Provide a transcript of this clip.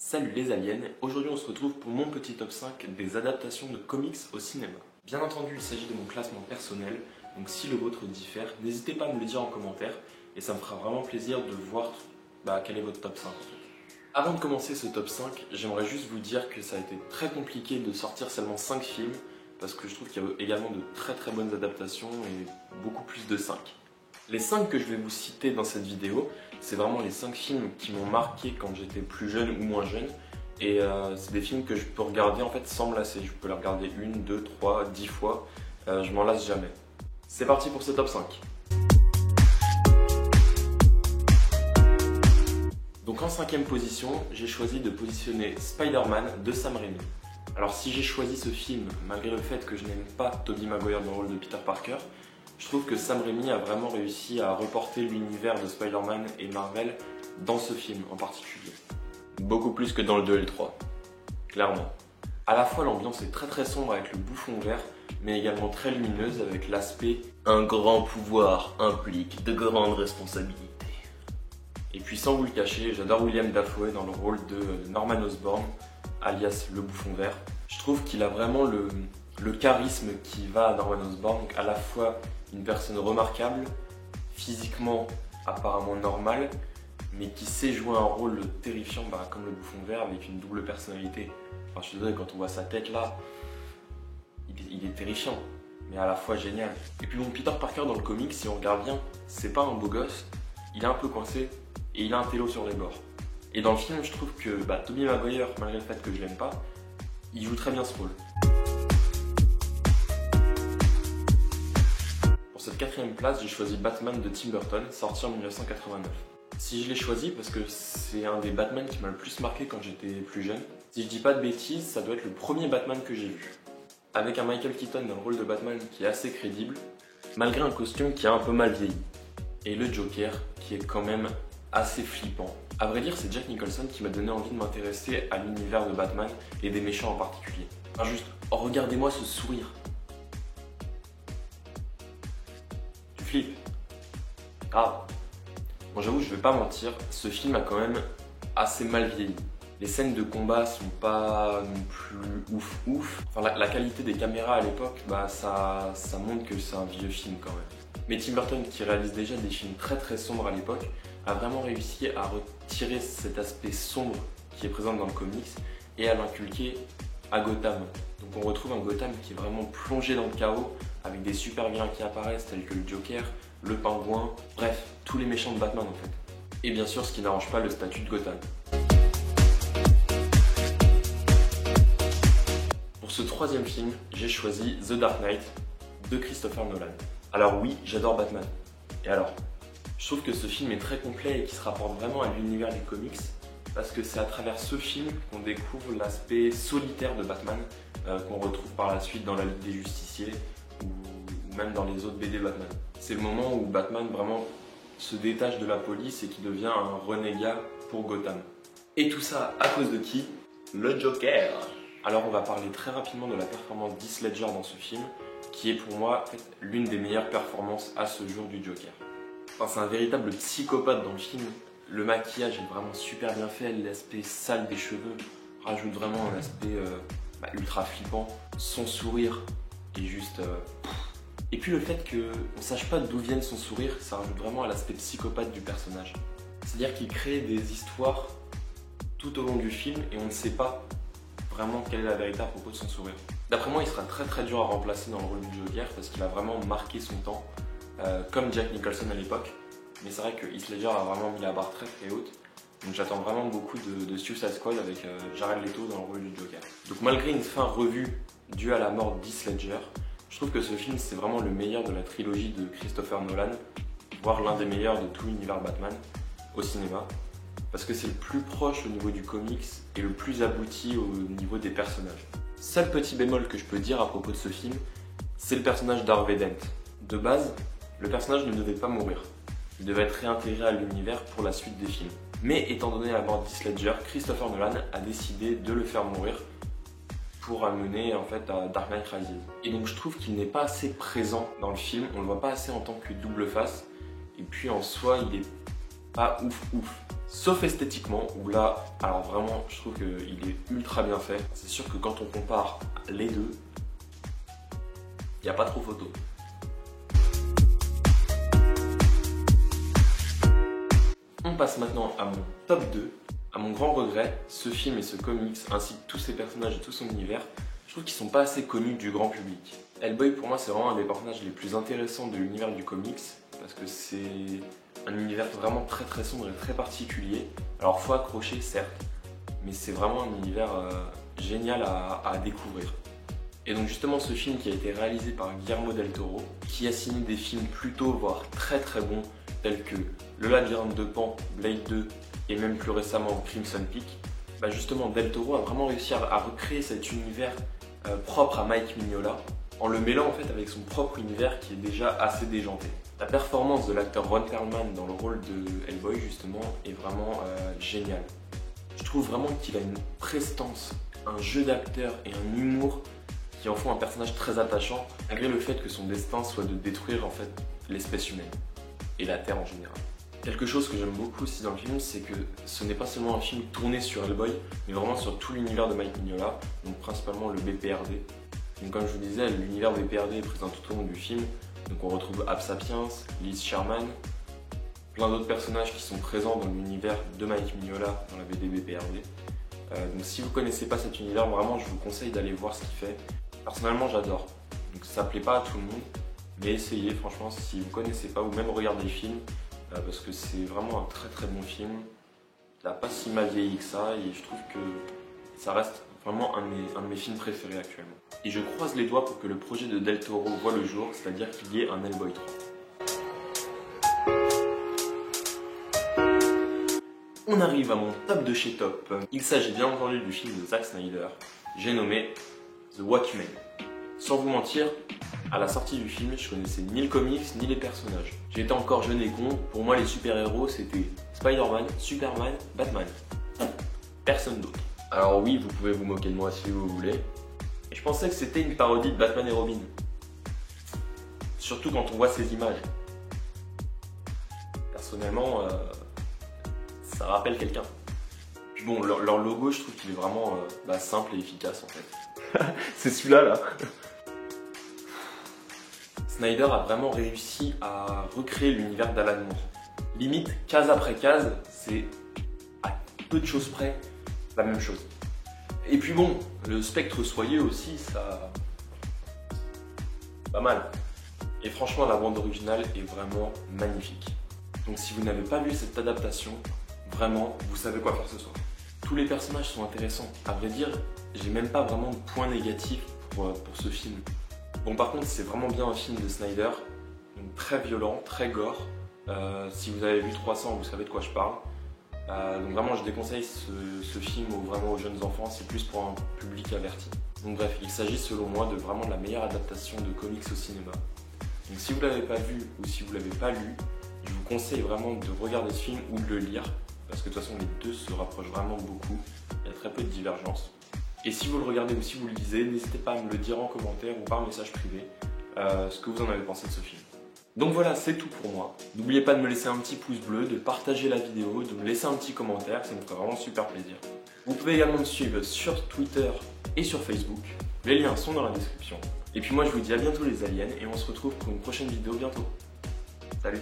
Salut les aliens, aujourd'hui on se retrouve pour mon petit top 5 des adaptations de comics au cinéma. Bien entendu il s'agit de mon classement personnel, donc si le vôtre diffère, n'hésitez pas à me le dire en commentaire et ça me fera vraiment plaisir de voir quel est votre top 5 en fait. Avant de commencer ce top 5, j'aimerais juste vous dire que ça a été très compliqué de sortir seulement 5 films parce que je trouve qu'il y a également de très bonnes adaptations et beaucoup plus de 5. Les 5 que je vais vous citer dans cette vidéo, c'est vraiment les 5 films qui m'ont marqué quand j'étais plus jeune ou moins jeune. Et c'est des films que je peux regarder en fait sans me lasser. Je peux les regarder 1, 2, 3, 10 fois. Je m'en lasse jamais. C'est parti pour ce top 5. Donc en 5ème position, j'ai choisi de positionner Spider-Man de Sam Raimi. Alors si j'ai choisi ce film, malgré le fait que je n'aime pas Tobey Maguire dans le rôle de Peter Parker, je trouve que Sam Raimi a vraiment réussi à reporter l'univers de Spider-Man et Marvel dans ce film en particulier. Beaucoup plus que dans le 2 et le 3, clairement. À la fois l'ambiance est très sombre avec le bouffon vert, mais également très lumineuse avec l'aspect « un grand pouvoir implique de grandes responsabilités ». Et puis sans vous le cacher, j'adore William Dafoe dans le rôle de Norman Osborn, alias le bouffon vert. Je trouve qu'il a vraiment le charisme qui va à Norman Osborn, donc à la fois une personne remarquable, physiquement apparemment normale, mais qui sait jouer un rôle terrifiant comme le bouffon vert avec une double personnalité. Enfin, je suis désolé, quand on voit sa tête là, il est terrifiant, mais à la fois génial. Et puis bon, Peter Parker dans le comic, si on regarde bien, c'est pas un beau gosse, il est un peu coincé et il a un télo sur les bords. Et dans le film, je trouve que Tobey Maguire, malgré le fait que je l'aime pas, il joue très bien ce rôle. Pour cette 4ème place, j'ai choisi Batman de Tim Burton, sorti en 1989. Si je l'ai choisi parce que c'est un des Batman qui m'a le plus marqué quand j'étais plus jeune. Si je dis pas de bêtises, ça doit être le premier Batman que j'ai vu. Avec un Michael Keaton dans le rôle de Batman qui est assez crédible, malgré un costume qui a un peu mal vieilli. Et le Joker qui est quand même assez flippant. À vrai dire, c'est Jack Nicholson qui m'a donné envie de m'intéresser à l'univers de Batman et des méchants en particulier. Enfin, juste, regardez-moi ce sourire. Tu flippes. Ah. Bon, j'avoue, je vais pas mentir, ce film a quand même assez mal vieilli. Les scènes de combat sont pas non plus ouf. Enfin, la qualité des caméras à l'époque, ça montre que c'est un vieux film quand même. Mais Tim Burton, qui réalise déjà des films très sombres à l'époque, a vraiment réussi à retirer cet aspect sombre qui est présent dans le comics et à l'inculquer à Gotham. Donc on retrouve un Gotham qui est vraiment plongé dans le chaos, avec des super vilains qui apparaissent tels que le Joker, le Pingouin, bref, tous les méchants de Batman en fait. Et bien sûr, ce qui n'arrange pas le statut de Gotham. Pour ce 3ème film, j'ai choisi The Dark Knight de Christopher Nolan. Alors oui, j'adore Batman. Et alors, je trouve que ce film est très complet et qui se rapporte vraiment à l'univers des comics parce que c'est à travers ce film qu'on découvre l'aspect solitaire de Batman qu'on retrouve par la suite dans la Ligue des Justiciers ou même dans les autres BD Batman. C'est le moment où Batman vraiment se détache de la police et qui devient un renégat pour Gotham. Et tout ça à cause de qui? Le Joker. Alors on va parler très rapidement de la performance d'Heath Ledger dans ce film, qui est pour moi en fait, l'une des meilleures performances à ce jour du Joker. Enfin, c'est un véritable psychopathe dans le film. Le maquillage est vraiment super bien fait, l'aspect sale des cheveux rajoute vraiment un aspect ultra flippant. Son sourire est juste... Et puis le fait qu'on ne sache pas d'où vient son sourire, ça rajoute vraiment à l'aspect psychopathe du personnage. C'est-à-dire qu'il crée des histoires tout au long du film et on ne sait pas vraiment quelle est la vérité à propos de son sourire. D'après moi, il sera très dur à remplacer dans le rôle du Joker parce qu'il a vraiment marqué son temps, comme Jack Nicholson à l'époque. Mais c'est vrai que Heath Ledger a vraiment mis la barre très haute. Donc j'attends vraiment beaucoup de Suicide Squad avec Jared Leto dans le rôle du Joker. Donc malgré une fin revue due à la mort d'Heath Ledger, je trouve que ce film c'est vraiment le meilleur de la trilogie de Christopher Nolan, voire l'un des meilleurs de tout l'univers Batman au cinéma, parce que c'est le plus proche au niveau du comics et le plus abouti au niveau des personnages. Seul petit bémol que je peux dire à propos de ce film, c'est le personnage d'Harvey Dent. De base, le personnage ne devait pas mourir. Il devait être réintégré à l'univers pour la suite des films. Mais étant donné la mort d'Heath Ledger, Christopher Nolan a décidé de le faire mourir pour amener en fait à Dark Knight Rises. Et donc je trouve qu'il n'est pas assez présent dans le film, on le voit pas assez en tant que double face. Et puis en soi, il est pas ouf. Sauf esthétiquement, où là, alors vraiment, je trouve qu'il est ultra bien fait. C'est sûr que quand on compare les deux, il n'y a pas trop photo. On passe maintenant à mon top 2. À mon grand regret, ce film et ce comics, ainsi que tous ces personnages et tout son univers, je trouve qu'ils sont pas assez connus du grand public. Hellboy, pour moi, c'est vraiment un des personnages les plus intéressants de l'univers du comics, parce que c'est un univers vraiment très sombre et très particulier. Alors faut accrocher, certes, mais c'est vraiment un univers génial à découvrir. Et donc justement, ce film qui a été réalisé par Guillermo del Toro, qui a signé des films plutôt, voire très bons, tels que Le Labyrinthe de Pan, Blade 2 et même plus récemment Crimson Peak, bah justement Del Toro a vraiment réussi à recréer cet univers propre à Mike Mignola, en le mêlant en fait avec son propre univers qui est déjà assez déjanté. La performance de l'acteur Ron Perlman dans le rôle de Hellboy justement est vraiment géniale. Je trouve vraiment qu'il a une prestance, un jeu d'acteur et un humour qui en font un personnage très attachant, malgré le fait que son destin soit de détruire en fait l'espèce humaine et la Terre en général. Quelque chose que j'aime beaucoup aussi dans le film, c'est que ce n'est pas seulement un film tourné sur Hellboy, mais vraiment sur tout l'univers de Mike Mignola, donc principalement le BPRD. Donc comme je vous disais, l'univers BPRD est présent tout au long du film, donc on retrouve Ab Sapiens, Liz Sherman, plein d'autres personnages qui sont présents dans l'univers de Mike Mignola dans la BD BPRD. Donc si vous ne connaissez pas cet univers, vraiment je vous conseille d'aller voir ce qu'il fait. Personnellement j'adore, donc ça plaît pas à tout le monde, mais essayez franchement si vous ne connaissez pas, ou même regardez le film, parce que c'est vraiment un très bon film. Il n'a pas si mal vieilli que ça, et je trouve que ça reste vraiment un de mes films préférés actuellement. Et je croise les doigts pour que le projet de Del Toro voit le jour, c'est-à-dire qu'il y ait un Hellboy 3. On arrive à mon top de chez top. Il s'agit bien entendu du film de Zack Snyder, j'ai nommé The Watchmen. Sans vous mentir, à la sortie du film, je connaissais ni le comics ni les personnages. J'étais encore jeune et con, pour moi les super-héros c'était Spider-Man, Superman, Batman. Personne d'autre. Alors oui, vous pouvez vous moquer de moi si vous voulez, mais je pensais que c'était une parodie de Batman et Robin. Surtout quand on voit ces images. Personnellement, ça rappelle quelqu'un. Puis bon, leur logo, je trouve qu'il est vraiment simple et efficace en fait. C'est celui-là là. Snyder a vraiment réussi à recréer l'univers d'Alan Moore. Limite, case après case, c'est à peu de choses près la même chose. Et puis bon, le spectre soyeux aussi, ça... pas mal. Et franchement, la bande originale est vraiment magnifique. Donc si vous n'avez pas vu cette adaptation, vraiment, vous savez quoi faire ce soir. Tous les personnages sont intéressants. À vrai dire, j'ai même pas vraiment de points négatifs pour ce film. Bon, par contre, c'est vraiment bien un film de Snyder, donc très violent, très gore. Si vous avez vu 300, vous savez de quoi je parle. Donc vraiment, je déconseille ce film vraiment aux jeunes enfants, c'est plus pour un public averti. Donc bref, il s'agit selon moi de vraiment la meilleure adaptation de comics au cinéma. Donc si vous ne l'avez pas vu ou si vous ne l'avez pas lu, je vous conseille vraiment de regarder ce film ou de le lire, parce que de toute façon les deux se rapprochent vraiment beaucoup, il y a très peu de divergences. Et si vous le regardez ou si vous le lisez, n'hésitez pas à me le dire en commentaire ou par message privé, ce que vous en avez pensé de ce film. Donc voilà, c'est tout pour moi. N'oubliez pas de me laisser un petit pouce bleu, de partager la vidéo, de me laisser un petit commentaire, ça me ferait vraiment super plaisir. Vous pouvez également me suivre sur Twitter et sur Facebook, les liens sont dans la description. Et puis moi je vous dis à bientôt les aliens et on se retrouve pour une prochaine vidéo bientôt. Salut!